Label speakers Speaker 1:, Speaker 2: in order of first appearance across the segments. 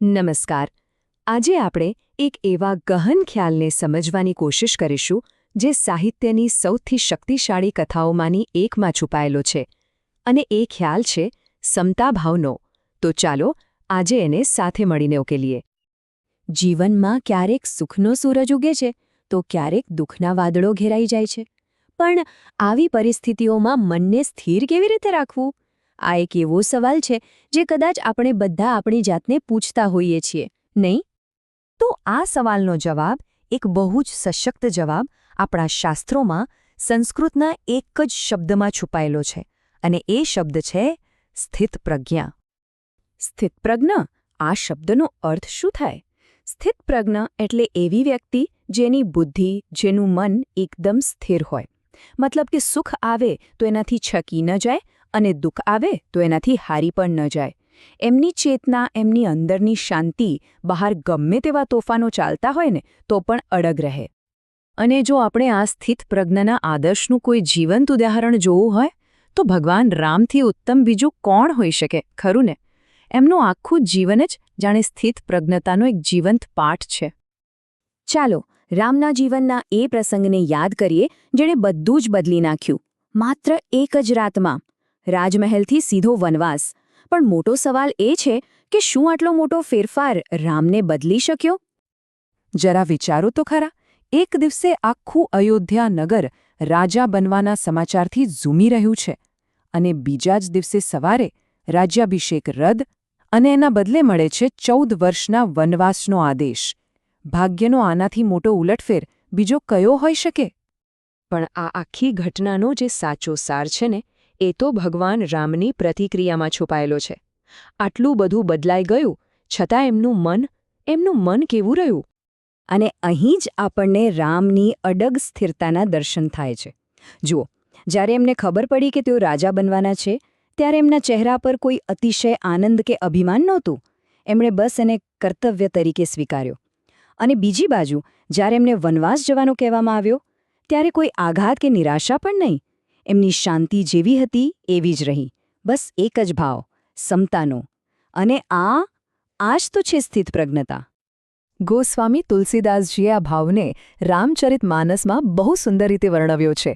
Speaker 1: નમસ્કાર. આજે આપણે એક એવા ગહન ખ્યાલને સમજવાની કોશિશ કરીશું જે સાહિત્યની સૌથી શક્તિશાળી કથાઓમાંની એકમાં છુપાયેલો છે અને એ ખ્યાલ છે સમતાભાવનો. તો ચાલો આજે એને સાથે મળીને ઉકેલીએ. જીવનમાં ક્યારેક સુખનો સૂરજ ઉગે છે તો ક્યારેક દુઃખના વાદળો ઘેરાઈ જાય છે. પણ આવી પરિસ્થિતિઓમાં મનને સ્થિર કેવી રીતે રાખવું? આ એક એવો સવાલ છે જે કદાચ આપણે બધા આપણી જાતને પૂછતા હોઈએ છીએ, નહીં? તો આ સવાલનો જવાબ, એક બહુ જ સશક્ત જવાબ, આપણા શાસ્ત્રોમાં સંસ્કૃતના એક જ શબ્દમાં છુપાયેલો છે, અને એ શબ્દ છે સ્થિતપ્રજ્ઞા. સ્થિતપ્રજ્ઞ, આ શબ્દનો અર્થ શું થાય? સ્થિતપ્રજ્ઞ એટલે એવી વ્યક્તિ જેની બુદ્ધિ, જેનું મન એકદમ સ્થિર હોય. મતલબ કે સુખ આવે તો એનાથી છકી ન જાય અને દુઃખ આવે તો એનાથી હારી પણ ન જાય. એમની ચેતના, એમની અંદરની શાંતિ બહાર ગમે તેવા તોફાનો ચાલતા હોય ને તો પણ અડગ રહે. અને જો આપણે આ સ્થિતપ્રજ્ઞના આદર્શનું કોઈ જીવંત ઉદાહરણ જોવું હોય તો ભગવાન રામથી ઉત્તમ બીજું કોણ હોઈ શકે, ખરું ને? એમનું આખું જીવન જ જાણે સ્થિતપ્રજ્ઞતાનો એક જીવંત પાઠ છે. ચાલો રામના જીવનના એ પ્રસંગને યાદ કરીએ જેણે બધું જ બદલી નાખ્યું, માત્ર એક જ રાતમાં. રાજમહેલથી સીધો વનવાસ. પણ મોટો સવાલ એ છે કે શું આટલો મોટો ફેરફાર રામને બદલી શક્યો? જરા વિચારો તો ખરા. એક દિવસે આખું અયોધ્યા નગર રાજા બનવાના સમાચારથી ઝૂમી રહ્યું છે, અને બીજા જ દિવસે સવારે રાજ્યાભિષેક રદ, અને એના બદલે મળે છે 14 વર્ષના વનવાસનો આદેશ. ભાગ્યનો આનાથી મોટો ઉલટફેર બીજો કયો હોઈ શકે? પણ આ આખી ઘટનાનો જે સાચો સાર છે ને, એ તો ભગવાન રામની પ્રતિક્રિયામાં છુપાયેલો છે. આટલું બધું બદલાઈ ગયું છતાં એમનું મન કેવું રહ્યું? અને અહીં જ આપણને રામની અડગ સ્થિરતાના દર્શન થાય છે. જુઓ, જ્યારે એમને ખબર પડી કે તેઓ રાજા બનવાના છે, ત્યારે એમના ચહેરા પર કોઈ અતિશય આનંદ કે અભિમાન નહોતું. એમણે બસ એને કર્તવ્ય તરીકે સ્વીકાર્યો. અને બીજી બાજુ, જ્યારે એમને વનવાસ જવાનો કહેવામાં આવ્યો, ત્યારે કોઈ આઘાત કે નિરાશા પણ નહીં. એમની શાંતિ જેવી હતી એવી જ રહી. બસ એક જ ભાવ, સમતાનો. અને આ જ તો છે સ્થિતપ્રજ્ઞતા. ગોસ્વામી તુલસીદાસજીએ આ ભાવને રામચરિતમાનસમાં બહુ સુંદર રીતે વર્ણવ્યો છે.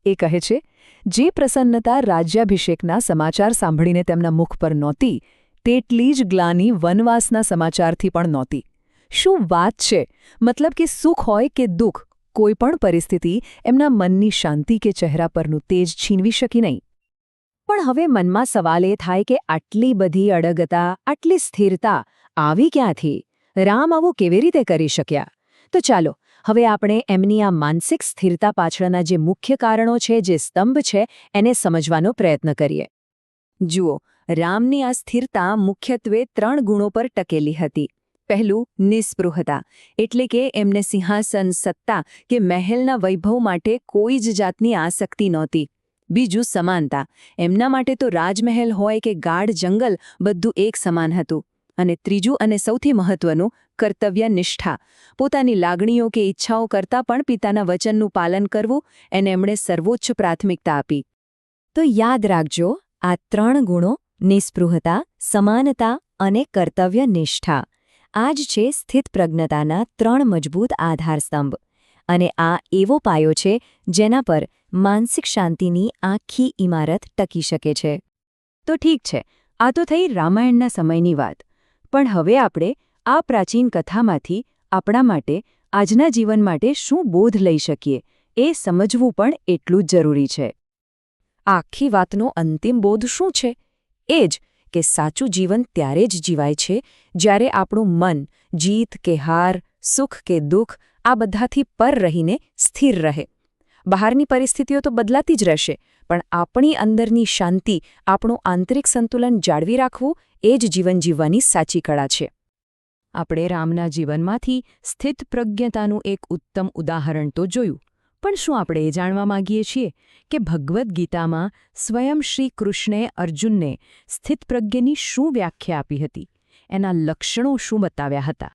Speaker 1: એ કહે છે, જે પ્રસન્નતા રાજ્યાભિષેકના સમાચાર સાંભળીને તેમના મુખ પર નહોતી, તેટલી જ ગ્લાની વનવાસના સમાચારથી પણ નહોતી. શું વાત છે! મતલબ કે સુખ હોય કે દુઃખ, કોઈ પણ પરિસ્થિતિ એમના મનની શાંતિ કે ચહેરા પરનું તેજ છીનવી શકી નહીં. પણ હવે મનમાં સવાલ એ થાય કે આટલી બધી અડગતા, આટલી સ્થિરતા આવી ક્યાંથી? રામ આવું કેવી રીતે કરી શક્યા? તો ચાલો હવે આપણે એમની આ માનસિક સ્થિરતા પાછળના જે મુખ્ય કારણો છે, જે સ્તંભ છે, એને સમજવાનો પ્રયત્ન કરીએ. જુઓ, રામની આ સ્થિરતા મુખ્યત્વે 3 ગુણો પર ટકેલી હતી. પહેલું, નિસ્પૃહતા, એટલે કે એમને સિંહાસન, સત્તા કે મહેલના વૈભવ માટે કોઈ જ જાતની આસક્તિ નહોતી. બીજું, સમાનતા. એમના માટે તો રાજમહેલ હોય કે ગાઢ જંગલ, બધું એક સમાન હતું. અને ત્રીજું અને સૌથી મહત્વનું, કર્તવ્યનિષ્ઠા. પોતાની લાગણીઓ કે ઈચ્છાઓ કરતાં પણ પિતાના વચનનું પાલન કરવું, એને એમણે સર્વોચ્ચ પ્રાથમિકતા આપી. તો યાદ રાખજો, આ 3 ગુણો, નિસ્પૃહતા, સમાનતા અને કર્તવ્યનિષ્ઠા, આ જ છે સ્થિતપ્રજ્ઞતાના 3 મજબૂત આધારસ્તંભ. અને આ એવો પાયો છે જેના પર માનસિક શાંતિની આખી ઇમારત ટકી શકે છે. તો ઠીક છે, આ તો થઈ રામાયણના સમયની વાત. પણ હવે આપણે આ પ્રાચીન કથામાંથી આપણા માટે, આજના જીવન માટે શું બોધ લઈ શકીએ, એ સમજવું પણ એટલું જ જરૂરી છે. આખી વાતનો અંતિમ બોધ શું છે? એ જ કે સાચું જીવન ત્યારે જ જીવાય છે જ્યારે આપણું મન જીત કે હાર, સુખ કે દુઃખ, આ બધાથી પર રહીને સ્થિર રહે. બહારની પરિસ્થિતિઓ તો બદલાતી જ રહેશે, પણ આપણી અંદરની શાંતિ, આપણું આંતરિક સંતુલન જાળવી રાખવું, એ જ જીવન જીવવાની સાચી કળા છે. આપણે રામના જીવનમાંથી સ્થિતપ્રજ્ઞતાનું એક ઉત્તમ ઉદાહરણ તો જોયું, પણ શું આપણે એ જાણવા માંગીએ છીએ કે ભગવદ્ ગીતામાં સ્વયં શ્રી કૃષ્ણે અર્જુનને સ્થિતપ્રજ્ઞની શું વ્યાખ્યા આપી હતી? એના લક્ષણો શું બતાવ્યા હતા?